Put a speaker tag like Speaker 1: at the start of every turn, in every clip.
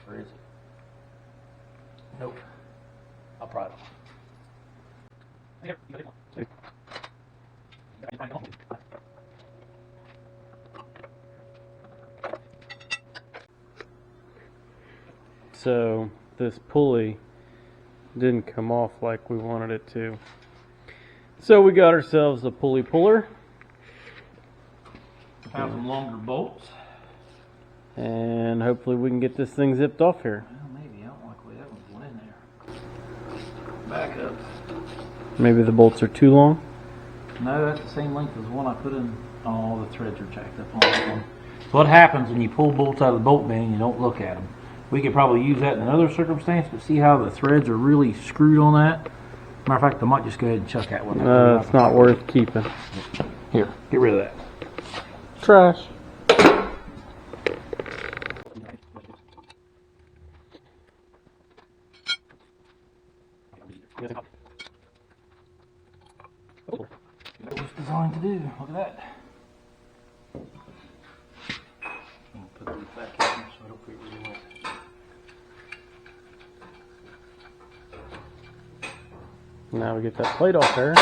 Speaker 1: Or is it? Nope. I'll pry it off.
Speaker 2: So this pulley didn't come off like we wanted it to. So we got ourselves a pulley puller.
Speaker 1: Found some longer bolts.
Speaker 2: And hopefully we can get this thing zipped off here.
Speaker 1: Well, maybe. I don't like the way that one's going in there. Back up.
Speaker 2: Maybe the bolts are too long?
Speaker 1: No, that's the same length as the one I put in. All the threads are jacked up on that one. So what happens when you pull bolts out of the bolt band and you don't look at them? We could probably use that in another circumstance, but see how the threads are really screwed on that? Matter of fact, I might just go ahead and chuck that one.
Speaker 2: It's not worth keeping.
Speaker 1: Here, get rid of that.
Speaker 2: Trash.
Speaker 1: What it was designed to do. Look at that. Put these back in here so I don't get really wet.
Speaker 2: Now we get that plate off there.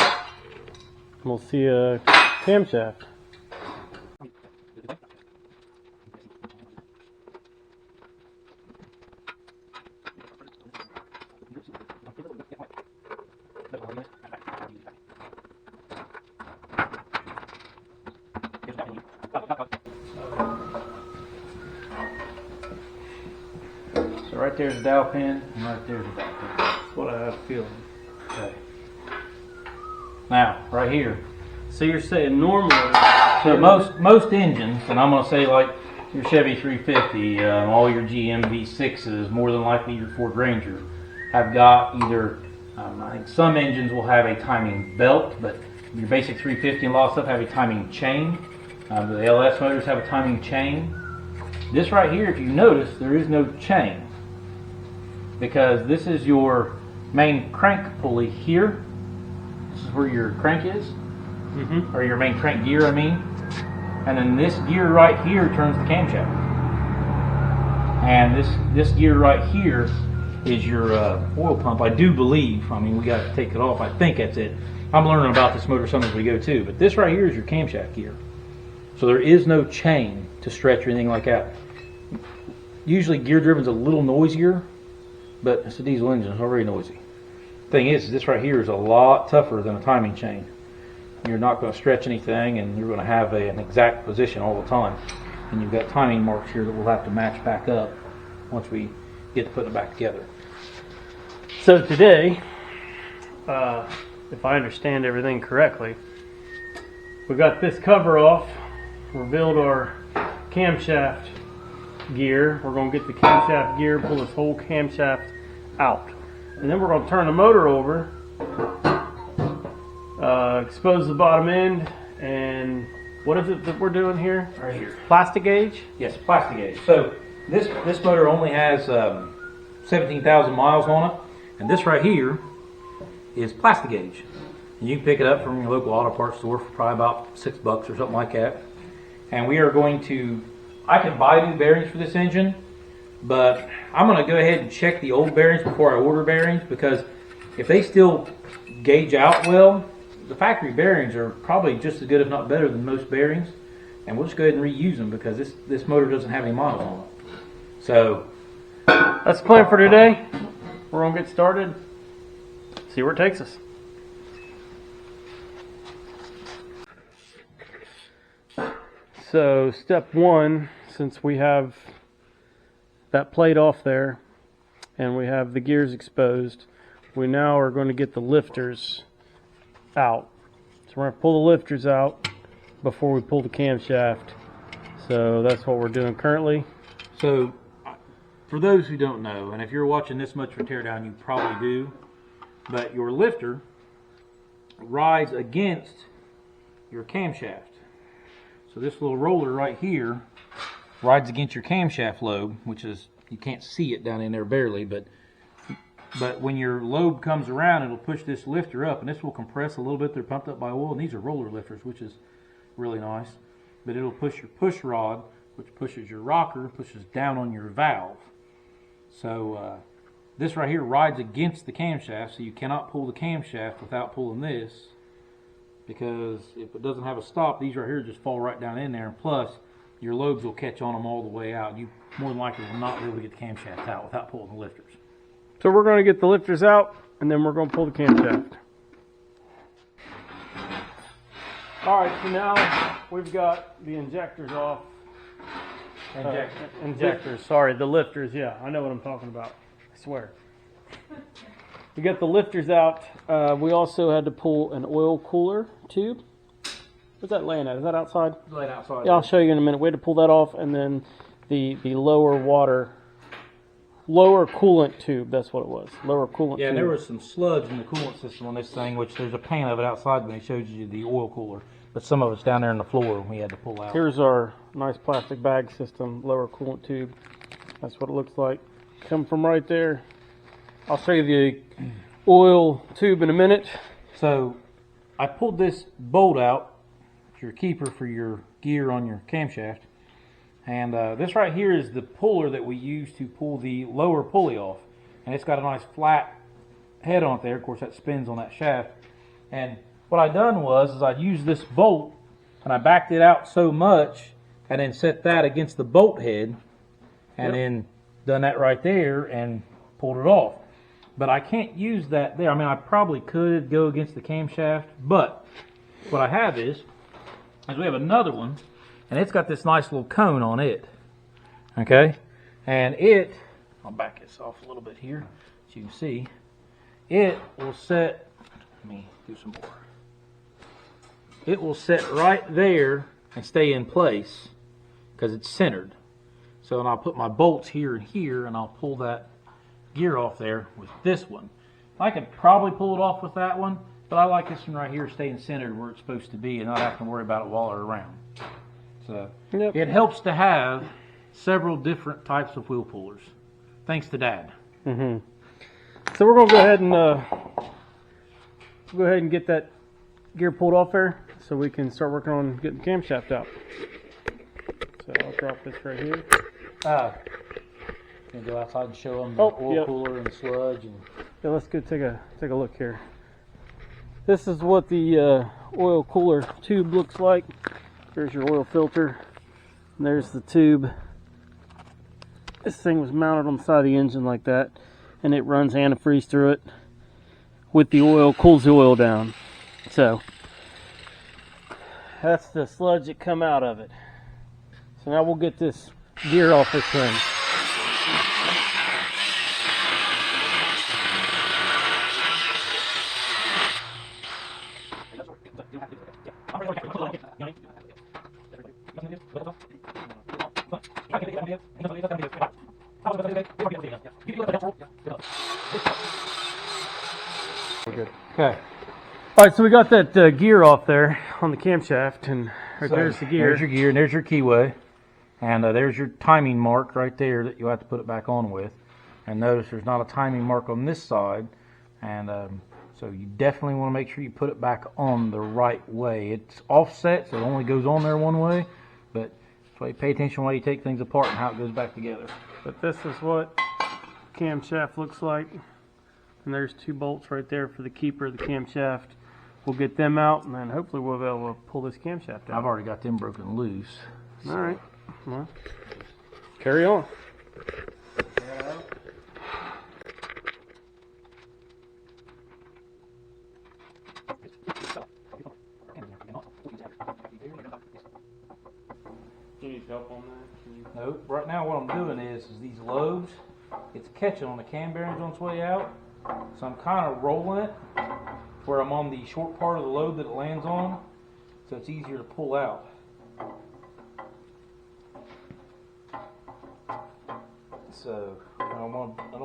Speaker 2: We'll see a camshaft.
Speaker 1: So right there's a dowel pin, and right there's a dowel pin. That's what I have a feeling. Okay. Now, right here.
Speaker 2: So you're saying normally,
Speaker 1: So most engines, and I'm going to say like your Chevy 350, all your GM V6s, more than likely your Ford Ranger, have got either, I think some engines will have a timing belt, but your basic 350 and a lot of stuff have a timing chain. The LS motors have a timing chain. This right here, if you notice, there is no chain, because this is your main crank pulley here. This is where your crank is, or your main crank gear, I mean. And then this gear right here turns the camshaft. And this gear right here is your oil pump, I do believe. I mean, we got to take it off. I think that's it. I'm learning about this motor some as we go too. But this right here is your camshaft gear. So there is no chain to stretch or anything like that. Usually gear driven's a little noisier, but it's a diesel engine, it's not very noisy. Thing is, this right here is a lot tougher than a timing chain. You're not going to stretch anything, and you're going to have an exact position all the time. And you've got timing marks here that we'll have to match back up once we get to putting it back together.
Speaker 2: so today, if I understand everything correctly, we got this cover off, revealed our camshaft gear. We're going to get the camshaft gear, pull this whole camshaft out. And then we're going to turn the motor over, expose the bottom end, and what is it that we're doing here?
Speaker 1: Right here.
Speaker 2: Plastigage?
Speaker 1: Yes, plastigage. So this motor only has 17,000 miles on it, and this right here is plastigage. And you can pick it up from your local auto parts store for probably about $6 or something like that. And we are going to, I can buy new bearings for this engine, but I'm going to go ahead and check the old bearings before I order bearings, because if they still gauge out well, the factory bearings are probably just as good, if not better, than most bearings. And we'll just go ahead and reuse them, because this motor doesn't have any miles on it. So
Speaker 2: that's the plan for today. We're going to get started, see where it takes us. So step one, since we have that plate off there and we have the gears exposed, we now are going to get the lifters out. So we're going to pull the lifters out before we pull the camshaft. So that's what we're doing currently.
Speaker 1: So for those who don't know, and if you're watching this much for teardown, you probably do, but your lifter rides against your camshaft. So this little roller right here rides against your camshaft lobe, which is, you can't see it down in there barely, but when your lobe comes around, it'll push this lifter up, and this will compress a little bit. They're pumped up by oil, and these are roller lifters, which is really nice. But it'll push your push rod, which pushes your rocker, pushes down on your valve. So this right here rides against the camshaft, so you cannot pull the camshaft without pulling this, because if it doesn't have a stop, these right here just fall right down in there, and plus your lobes will catch on them all the way out. You more than likely will not be able to get the camshaft out without pulling the lifters.
Speaker 2: So we're going to get the lifters out, and then we're going to pull the camshaft. All right, so now we've got the injectors off. Injectors, sorry, the lifters, yeah, I know what I'm talking about, I swear. We got the lifters out. We also had to pull an oil cooler tube. What's that laying at? Is that outside?
Speaker 1: It's laying outside.
Speaker 2: Yeah, I'll show you in a minute. We had to pull that off, and then the lower coolant tube, that's what it was, lower coolant
Speaker 1: Yeah,
Speaker 2: tube.
Speaker 1: and there was some sludge in the coolant system on this thing, which there's a pan of it outside when it shows you the oil cooler. But some of it's down there on the floor we had to pull out.
Speaker 2: Here's our nice plastic bag system, lower coolant tube. That's what it looks like. Come from right there. I'll show you the oil tube in a minute.
Speaker 1: So I pulled this bolt out, your keeper for your gear on your camshaft. And this right here is the puller that we use to pull the lower pulley off. And it's got a nice flat head on it there. Of course, that spins on that shaft. And what I done was I used this bolt and I backed it out so much and then set that against the bolt head and then done that right there and pulled it off. But I can't use that there. I mean, I probably could go against the camshaft, but what I have is we have another one, and it's got this nice little cone on it. Okay? And I'll back this off a little bit here so you can see. It will set, let me do some more. It will set right there and stay in place because it's centered. So and I'll put my bolts here and here, and I'll pull that gear off there with this one. I could probably pull it off with that one, but I like this one right here staying centered where it's supposed to be and not having to worry about it while they're around. So it helps to have several different types of wheel pullers. Thanks to Dad.
Speaker 2: So we're going to go ahead and get that gear pulled off there so we can start working on getting the camshaft out. So I'll drop this right here.
Speaker 1: Can go outside and show them the oil cooler and the sludge. And
Speaker 2: yeah, let's go take a look here. This is what the oil cooler tube looks like. There's your oil filter, and there's the tube. This thing was mounted on the side of the engine like that, and it runs antifreeze through it with the oil, cools the oil down. So that's the sludge that come out of it. So now we'll get this gear off this thing.
Speaker 1: Okay.
Speaker 2: All right, so we got that gear off there on the camshaft, and right there's the gear.
Speaker 1: There's your gear, and there's your keyway, and there's your timing mark right there that you have to put it back on with. And notice there's not a timing mark on this side, and so you definitely want to make sure you put it back on the right way. It's offset, so it only goes on there one way, but that's why you pay attention while you take things apart and how it goes back together.
Speaker 2: But this is what camshaft looks like, and there's two bolts right there for the keeper of the camshaft. We'll get them out, and then hopefully we'll be able to pull this camshaft out.
Speaker 1: I've already got them broken loose.
Speaker 2: So. All right, well, carry on. You need help on that?
Speaker 1: No, right now what I'm doing is these lobes, it's catching on the cam bearings on its way out, so I'm kind of rolling it where I'm on the short part of the lobe that it lands on, so it's easier to pull out. So I don't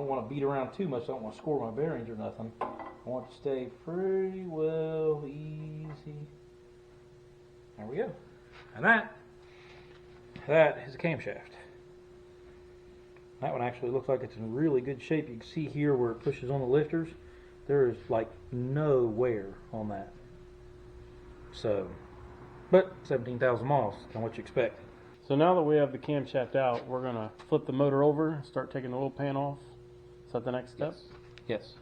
Speaker 1: want to beat around too much. I don't want to score my bearings or nothing. I want it to stay pretty well easy. There we go. And that is a camshaft. That one actually looks like it's in really good shape. You can see here where it pushes on the lifters. There is like no wear on that. So, but 17,000 miles, kind of what you expect.
Speaker 2: So now that we have the camshaft out, we're going to flip the motor over, start taking the oil pan off. Is that the next step?
Speaker 1: Yes.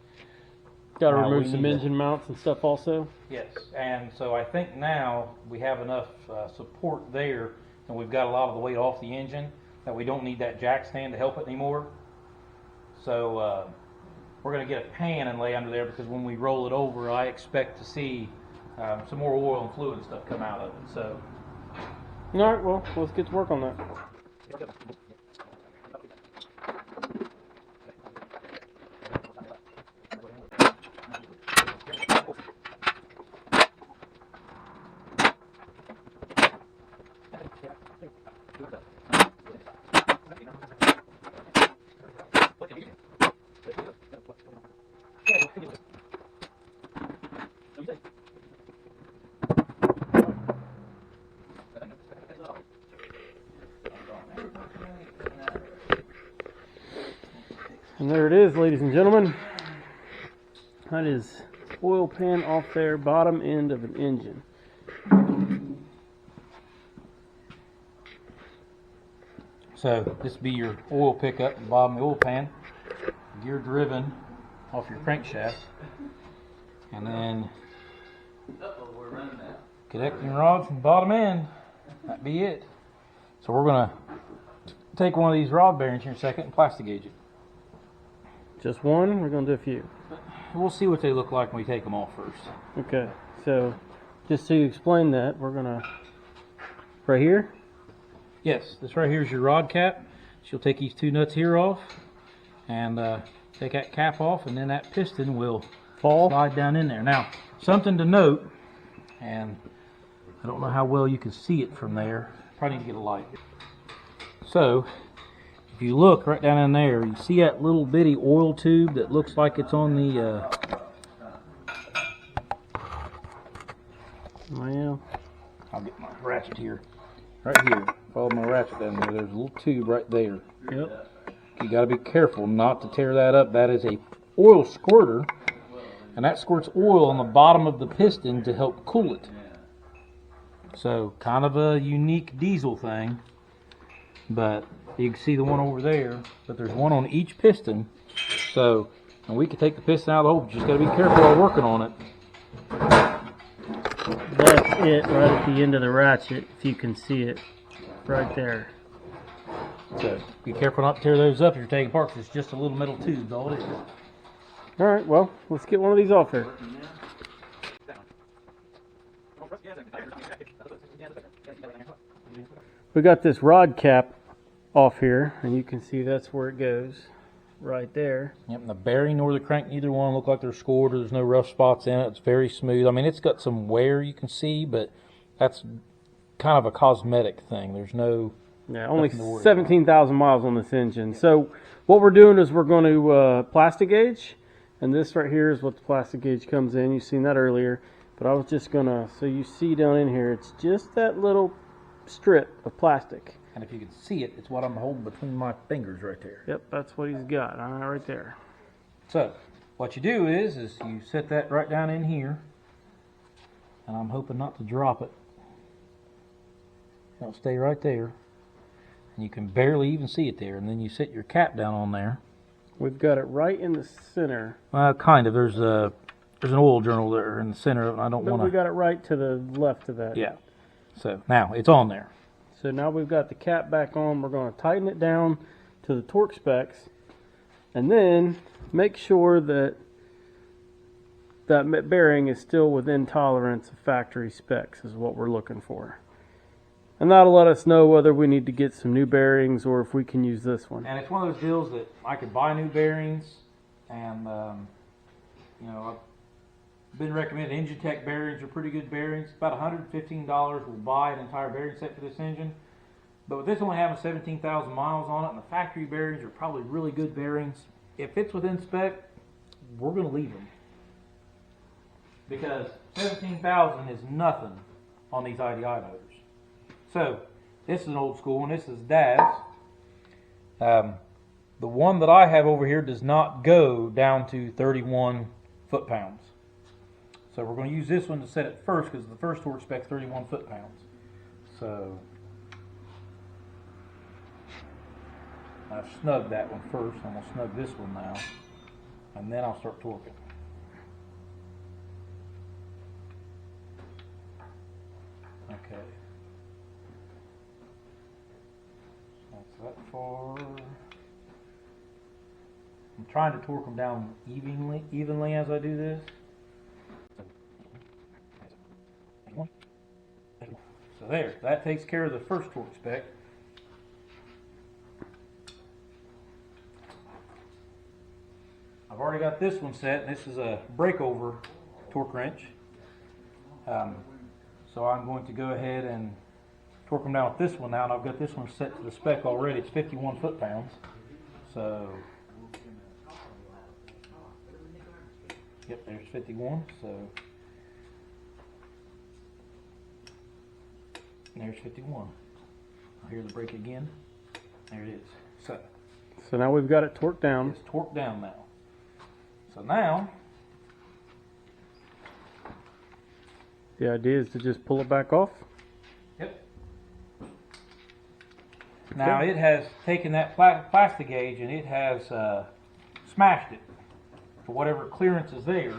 Speaker 2: Got to
Speaker 1: Now
Speaker 2: remove
Speaker 1: we
Speaker 2: some
Speaker 1: need to-
Speaker 2: engine mounts and stuff also.
Speaker 1: Yes, and so I think now we have enough support there, and we've got a lot of the weight off the engine, that we don't need that jack stand to help it anymore. So we're going to get a pan and lay under there, because when we roll it over, I expect to see some more oil and fluid and stuff come out of it. So.
Speaker 2: All right, well, let's get to work on that. And there it is, ladies and gentlemen. That is oil pan off there, bottom end of an engine.
Speaker 1: So this will be your oil pickup at the bottom of the oil pan, gear driven off your crankshaft, and then connecting rods from the bottom end. That'd be it. So we're gonna take one of these rod bearings here in a second and plastigage it.
Speaker 2: Just one? We're going to do a few.
Speaker 1: We'll see what they look like when we take them off first.
Speaker 2: Okay, so just to explain that, we're going to, right here?
Speaker 1: Yes, this right here is your rod cap. She'll take these two nuts here off and take that cap off, and then that piston will
Speaker 2: Fall.
Speaker 1: slide down in there. Now, something to note, and I don't know how well you can see it from there. Probably need to get a light. So, if you look right down in there, you see that little bitty oil tube that looks like it's on the
Speaker 2: Well,
Speaker 1: I'll get my ratchet here. Right here. Follow my ratchet down there. There's a little tube right there.
Speaker 2: yep.
Speaker 1: You got to be careful not to tear that up. That is a oil squirter, and that squirts oil on the bottom of the piston to help cool it. So kind of a unique diesel thing, but you can see the one over there, but there's one on each piston. So, and we can take the piston out of the hole, just got to be careful while working on it.
Speaker 2: That's it right at the end of the ratchet, if you can see it. Right there.
Speaker 1: So be careful not to tear those up if you're taking apart, because it's just a little metal tube, all it is.
Speaker 2: Alright, well, let's get one of these off here. We got this rod cap off here, and you can see that's where it goes. Right there.
Speaker 1: Yep, and the bearing nor the crank, neither one look like they're scored, or there's no rough spots in it. It's very smooth. I mean, it's got some wear you can see, but that's kind of a cosmetic thing. There's no...
Speaker 2: Yeah, only 17,000 miles on this engine. So what we're doing is we're going to plasti-gauge, and this right here is what the plasti-gauge comes in. You've seen that earlier, but I was just going to, so you see down in here, it's just that little strip of plastic.
Speaker 1: And if you can see it, it's what I'm holding between my fingers right there.
Speaker 2: Yep, that's what he's got right there.
Speaker 1: So what you do is you set that right down in here, and I'm hoping not to drop it. It'll stay right there. And you can barely even see it there, and then you set your cap down on there.
Speaker 2: We've got it right in the center.
Speaker 1: Kind of. There's an oil journal there in the center of it. I don't want to...
Speaker 2: We got it right to the left of that.
Speaker 1: Yeah. So now it's on there.
Speaker 2: So now we've got the cap back on. We're going to tighten it down to the torque specs, and then make sure that that bearing is still within tolerance of factory specs is what we're looking for. And that'll let us know whether we need to get some new bearings or if we can use this one.
Speaker 1: And it's one of those deals that I could buy new bearings, and you know, I've been recommended Engine-Tech bearings are pretty good bearings. About $115 will buy an entire bearing set for this engine. But with this only having 17,000 miles on it, and the factory bearings are probably really good bearings, if it's within spec, we're going to leave them. Because 17,000 is nothing on these IDI motors. So, this is an old school one. This is Dad's. The one that I have over here does not go down to 31 foot-pounds. So we're going to use this one to set it first, because the first torque spec's 31 foot-pounds. So I've snugged that one first. I'm going to snug this one now, and then I'll start torquing. Okay. That's that far. I'm trying to torque them down evenly as I do this. So there, that takes care of the first torque spec. I've already got this one set. This is a breakover torque wrench. So I'm going to go ahead and torque them down with this one now, and I've got this one set to the spec already. It's 51 foot-pounds. So, yep, there's 51. So, there's 51. I'll hear the brake again. There it is.
Speaker 2: So now we've got it torqued down.
Speaker 1: It's torqued down now. So now,
Speaker 2: the idea is to just pull it back off.
Speaker 1: yep. Now it has taken that plasti-gauge and it has smashed it for whatever clearance is there.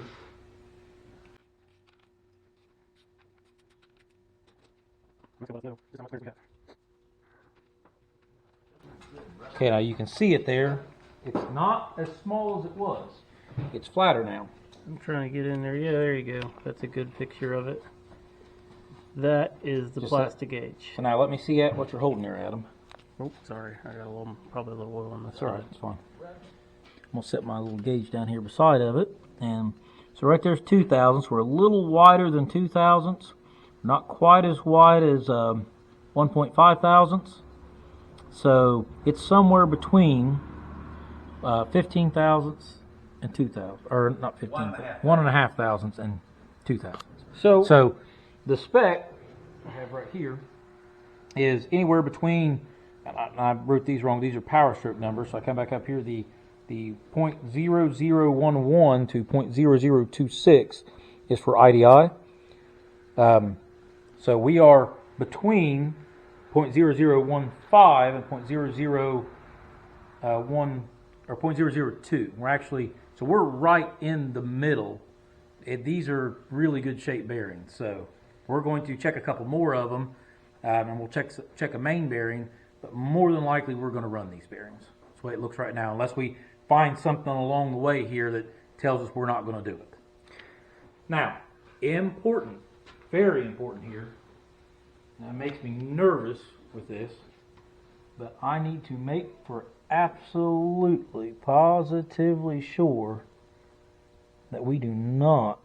Speaker 1: Okay, now you can see it there. It's not as small as it was. It's flatter now.
Speaker 2: I'm trying to get in there. Yeah, there you go. That's a good picture of it. That is the
Speaker 1: Just
Speaker 2: plasti-gauge.
Speaker 1: So now let me see what you're holding there, Adam.
Speaker 2: Oh, sorry. I got probably a little oil on this.
Speaker 1: That's all right. It's fine. I'm gonna set my little gauge down here beside of it, and so right there's 2 thousandths. We're a little wider than 2 thousandths. Not quite as wide as 1.5 thousandths. So it's somewhere between 15 thousandths and 2 thousandths, or not 15, 1.5 thousandths and 2 thousandths. So the spec I have right here is anywhere between, and I wrote these wrong, these are power stroke numbers, so I come back up here, the 0.0011 to 0.0026 is for IDI. So we are between 0.0015 and 0.001 or 0.002. We're actually, so we're right in the middle. These are really good shape bearings. So we're going to check a couple more of them, and we'll check a main bearing, but more than likely we're going to run these bearings. That's the way it looks right now, unless we find something along the way here that tells us we're not going to do it. Now, important, very important here, and it makes me nervous with this, but I need to make for absolutely, positively sure that we do not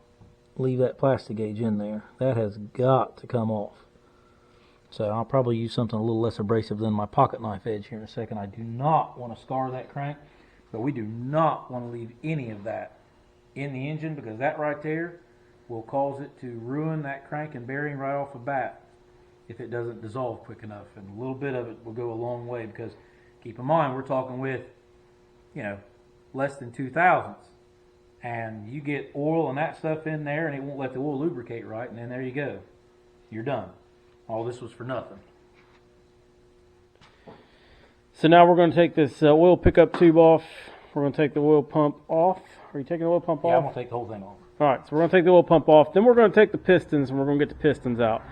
Speaker 1: leave that plasti-gauge in there. That has got to come off. So I'll probably use something a little less abrasive than my pocket knife edge here in a second. I do not want to scar that crank, but we do not want to leave any of that in the engine, because that right there will cause it to ruin that crank and bearing right off the bat if it doesn't dissolve quick enough. And a little bit of it will go a long way, because keep in mind we're talking with, less than 2 thousandths. And you get oil and that stuff in there, and it won't let the oil lubricate right, and then there you go. You're done. All this was for nothing.
Speaker 2: So now we're going to take this oil pickup tube off. We're going to take the oil pump off. Are you taking the oil pump off?
Speaker 1: Yeah, I'm going to take the whole thing off.
Speaker 2: All right, so we're going to take the oil pump off. Then we're going to take the pistons, and we're going to get the pistons out.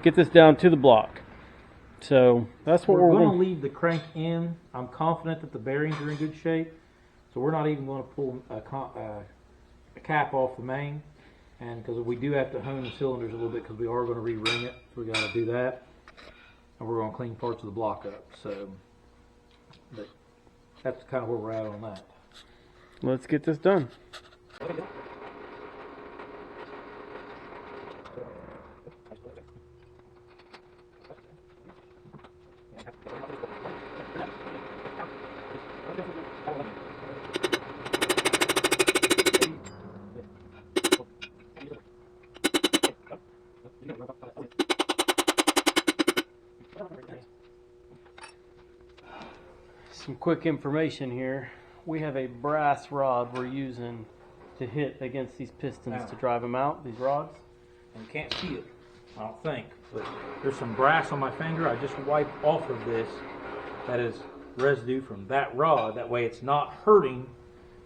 Speaker 2: Get this down to the block. So that's what we're
Speaker 1: going to leave the crank in. I'm confident that the bearings are in good shape. So we're not even going to pull a cap off the main. And because we do have to hone the cylinders a little bit, because we are going to re-ring it. So we got to do that. And we're going to clean parts of the block up. So but that's kind of where we're at on that.
Speaker 2: Let's get this done. Some quick information here. We have a brass rod we're using to hit against these pistons to drive them out, these rods.
Speaker 1: And you can't see it, I don't think, but there's some brass on my finger. I just wiped off of this. That is residue from that rod. That way it's not hurting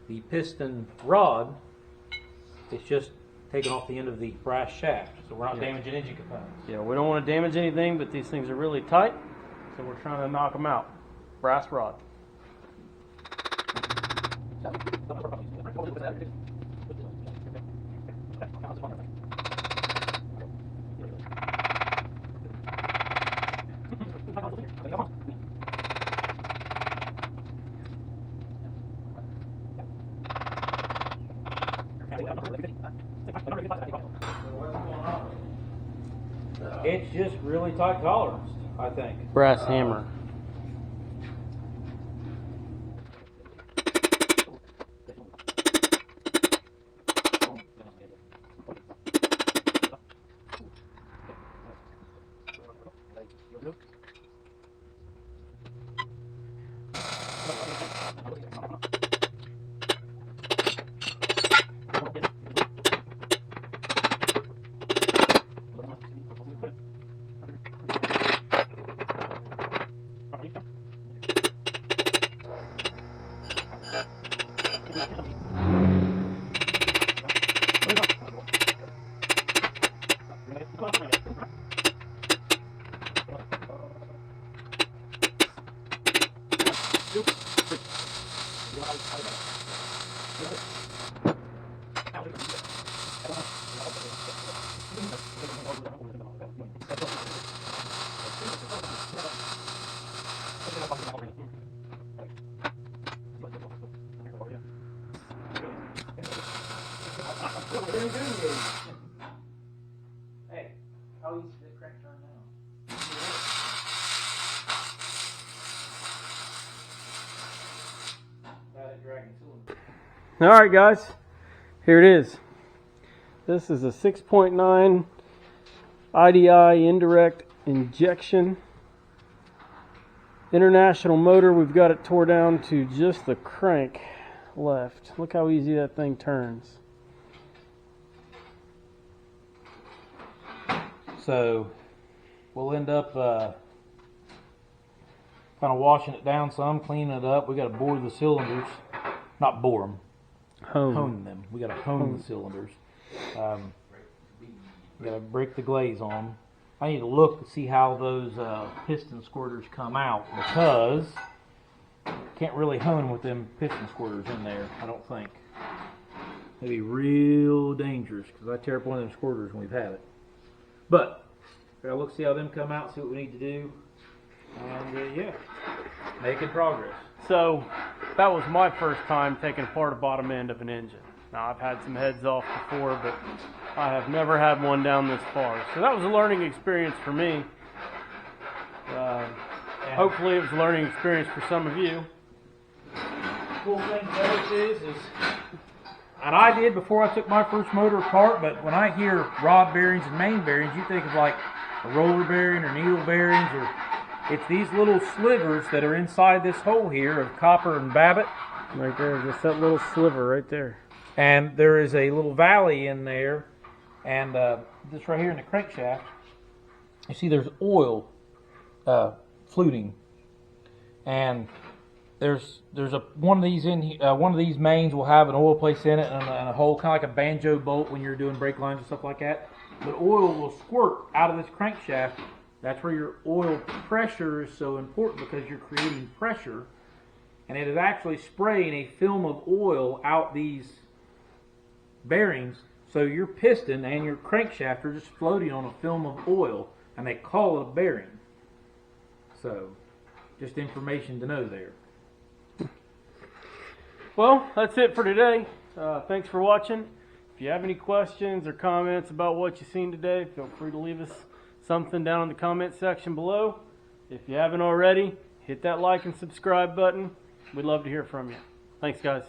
Speaker 1: the piston rod. It's just taking off the end of the brass shaft, so we're not damaging engine components.
Speaker 2: Yeah, we don't want to damage anything, but these things are really tight, so we're trying to knock them out. Brass rod.
Speaker 1: It's just really tight tolerance, I think.
Speaker 2: Brass hammer.
Speaker 1: Hey, how easy is the crank turn now?
Speaker 2: All right, guys, here it is. This is a 6.9 IDI indirect injection international motor. We've got it tore down to just the crank left. Look how easy that thing turns.
Speaker 1: So we'll end up kind of washing it down some, cleaning it up. We got to bore the cylinders, not bore them, hone them. We got to hone the cylinders. We got to break the glaze on them. I need to look to see how those piston squirters come out, because can't really hone with them piston squirters in there, I don't think. They'd be real dangerous, because I tear up one of them squirters when we've had it. But gotta look, see how them come out, see what we need to do, and yeah, making progress.
Speaker 2: So that was my first time taking apart a bottom end of an engine. Now, I've had some heads off before, but I have never had one down this far. So that was a learning experience for me. Hopefully it was a learning experience for some of you.
Speaker 1: Cool thing about this is, and I did before I took my first motor apart, but when I hear rod bearings and main bearings, you think of like a roller bearing or needle bearings, or it's these little slivers that are inside this hole here of copper and babbitt.
Speaker 2: Right there, just that little sliver right there.
Speaker 1: And there is a little valley in there, and this right here in the crankshaft, you see there's oil fluting, and there's one of these one of these mains will have an oil place in it and a hole, kind of like a banjo bolt when you're doing brake lines and stuff like that. But oil will squirt out of this crankshaft. That's where your oil pressure is so important, because you're creating pressure, and it is actually spraying a film of oil out these bearings, so your piston and your crankshaft are just floating on a film of oil, and they call it a bearing. So just information to know there.
Speaker 2: Well, that's it for today. Thanks for watching. If you have any questions or comments about what you've seen today, feel free to leave us something down in the comment section below. If you haven't already, hit that like and subscribe button. We'd love to hear from you. Thanks, guys.